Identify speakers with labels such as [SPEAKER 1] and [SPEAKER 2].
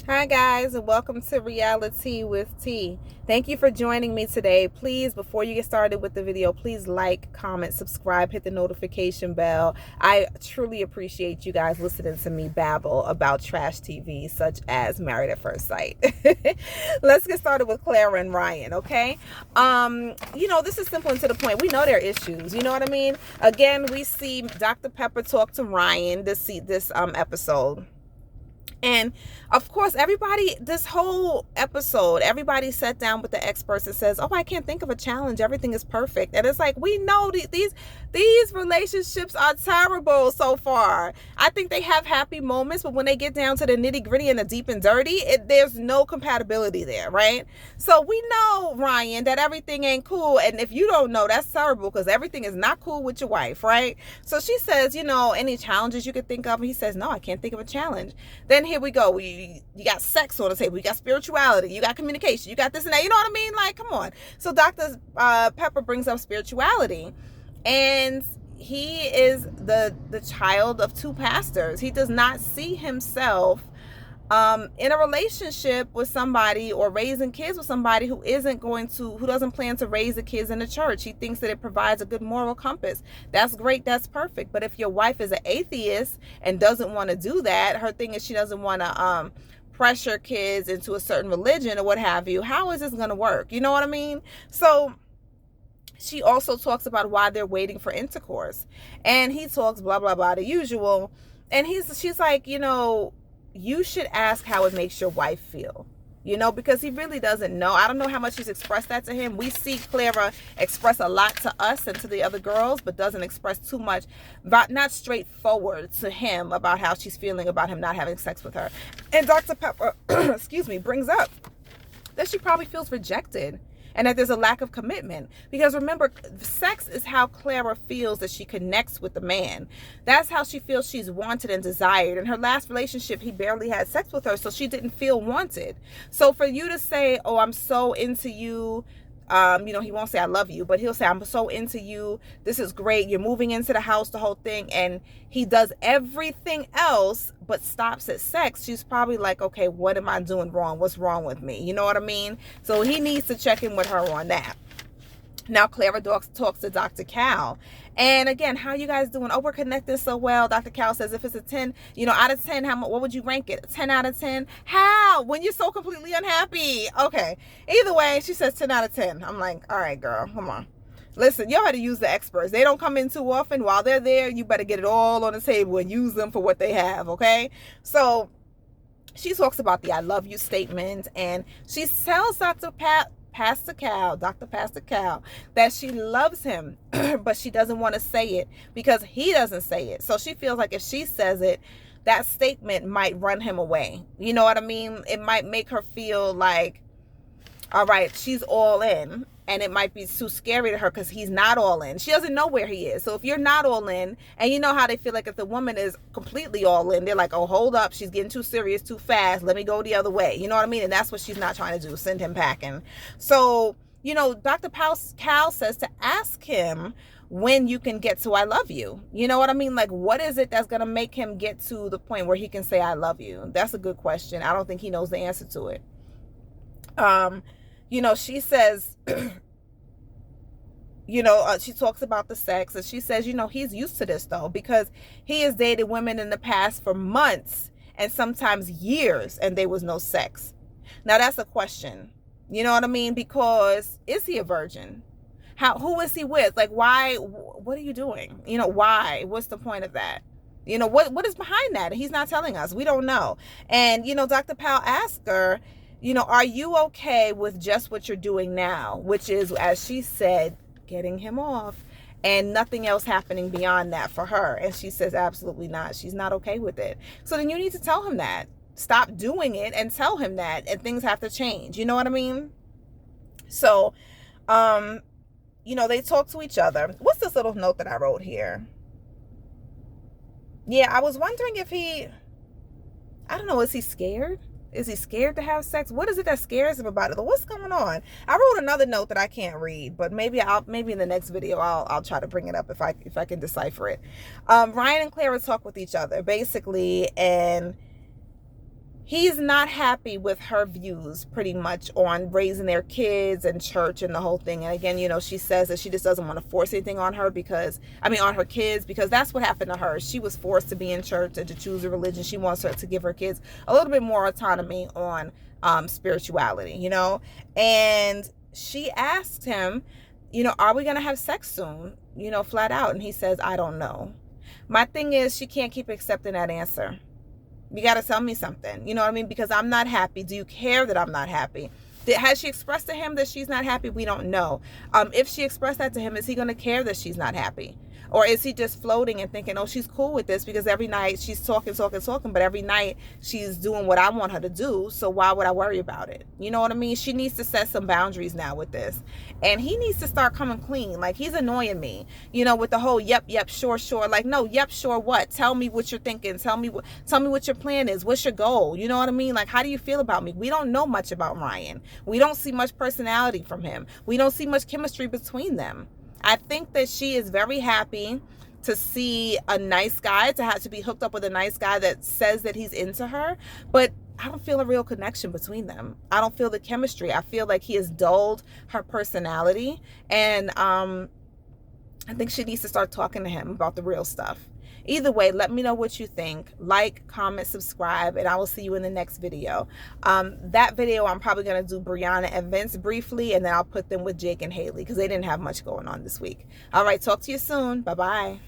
[SPEAKER 1] Hi guys, and welcome to Reality with T. Thank you for joining me today. Please, before you get started with the video, please like, comment, subscribe, hit the notification bell. I truly appreciate you guys listening to me babble about trash TV such as Married at First Sight. Let's get started with Clara and Ryan, okay? This is simple and to the point. We know there are issues, you know what I mean? Again, we see Dr. Pepper talk to Ryan this episode. And of course, this whole episode, everybody sat down with the experts and says, oh, I can't think of a challenge. Everything is perfect. And it's like, we know these relationships are terrible so far. I think they have happy moments, but when they get down to the nitty gritty and the deep and dirty, there's no compatibility there, right? So we know, Ryan, that everything ain't cool. And if you don't know, that's terrible because everything is not cool with your wife, right? So she says, any challenges you could think of? And he says, no, I can't think of a challenge. Then here we go. You got sex on the table. You got spirituality. You got communication. You got this and that. You know what I mean? Like, come on. So Dr. Pepper brings up spirituality. And he is the child of two pastors. He does not see himself in a relationship with somebody or raising kids with somebody who doesn't plan to raise the kids in the church. He thinks that it provides a good moral compass. That's great. That's perfect. But if your wife is an atheist and doesn't want to do that, her thing is she doesn't want to pressure kids into a certain religion or what have you. How is this going to work? You know what I mean? So she also talks about why they're waiting for intercourse. And he talks blah, blah, blah, the usual. And she's like, you should ask how it makes your wife feel, because he really doesn't know. I don't know how much she's expressed that to him. We see Clara express a lot to us and to the other girls, but doesn't express too much, not straightforward to him about how she's feeling about him not having sex with her. And Dr. Pepper, brings up that she probably feels rejected and that there's a lack of commitment. Because remember, sex is how Clara feels that she connects with the man. That's how she feels she's wanted and desired. In her last relationship, he barely had sex with her, so she didn't feel wanted. So for you to say, oh, I'm so into you, he won't say I love you, but he'll say I'm so into you. This is great. You're moving into the house, the whole thing. And he does everything else but stops at sex. She's probably like, okay, what am I doing wrong? What's wrong with me? You know what I mean? So he needs to check in with her on that. Now Clara talks to Dr. Cal. And again, how you guys doing? Oh, we're connecting so well. Dr. Cal says if it's a 10, out of 10, what would you rank it? 10 out of 10? How? When you're so completely unhappy. Okay. Either way, she says 10 out of 10. I'm like, all right, girl, come on. Listen, y'all better use the experts. They don't come in too often. While they're there, you better get it all on the table and use them for what they have, okay? So she talks about the I love you statement, and she tells Dr. Pastor Cal, that she loves him, but she doesn't want to say it because he doesn't say it. So she feels like if she says it, that statement might run him away. You know what I mean? It might make her feel like, all right, she's all in. And it might be too scary to her because he's not all in. She doesn't know where he is. So if you're not all in, and you know how they feel like if the woman is completely all in, they're like, oh, hold up. She's getting too serious too fast. Let me go the other way. You know what I mean? And that's what she's not trying to do. Send him packing. So, Dr. Cal says to ask him when you can get to I love you. You know what I mean? Like, what is it that's going to make him get to the point where he can say I love you? That's a good question. I don't think he knows the answer to it. She says, she talks about the sex, and she says, he's used to this though, because he has dated women in the past for months and sometimes years, and there was no sex. Now that's a question. You know what I mean? Because is he a virgin? Who is he with? Like, why? What are you doing? Why? What's the point of that? What is behind that? He's not telling us. We don't know. And, Dr. Powell asked her, are you okay with just what you're doing now? Which is, as she said, getting him off and nothing else happening beyond that for her. And she says, absolutely not. She's not okay with it. So then you need to tell him that. Stop doing it and tell him that, and things have to change. You know what I mean? So, they talk to each other. What's this little note that I wrote here? Yeah, I was wondering if I don't know, is he scared? Is he scared to have sex? What is it that scares him about it? What's going on? I wrote another note that I can't read, but maybe in the next video I'll try to bring it up if I can decipher it. Ryan and Clara talk with each other basically, and he's not happy with her views pretty much on raising their kids and church and the whole thing. And again, you know, she says that she just doesn't want to force anything on her because, I mean, on her kids, because that's what happened to her. She was forced to be in church and to choose a religion. She wants her to give her kids a little bit more autonomy on spirituality, you know. And she asked him, you know, are we going to have sex soon? You know, flat out. And he says, I don't know. My thing is, she can't keep accepting that answer. You got to tell me something. You know what I mean? Because I'm not happy. Do you care that I'm not happy? Has she expressed to him that she's not happy? We don't know. If she expressed that to him, is he going to care that she's not happy? Or is he just floating and thinking, oh, she's cool with this because every night she's talking, but every night she's doing what I want her to do, so why would I worry about it? You know what I mean? She needs to set some boundaries now with this. And he needs to start coming clean. Like, he's annoying me, you know, with the whole yep, sure. Like, no, yep, sure what? Tell me what you're thinking. Tell me what your plan is. What's your goal? You know what I mean? Like, how do you feel about me? We don't know much about Ryan. We don't see much personality from him. We don't see much chemistry between them. I think that she is very happy to see a nice guy, to have to be hooked up with a nice guy that says that he's into her. But I don't feel a real connection between them. I don't feel the chemistry. I feel like he has dulled her personality. And I think she needs to start talking to him about the real stuff. Either way, let me know what you think. Like, comment, subscribe, and I will see you in the next video. That video, I'm probably going to do Brianna and Vince briefly, and then I'll put them with Jake and Haley because they didn't have much going on this week. All right, talk to you soon. Bye-bye.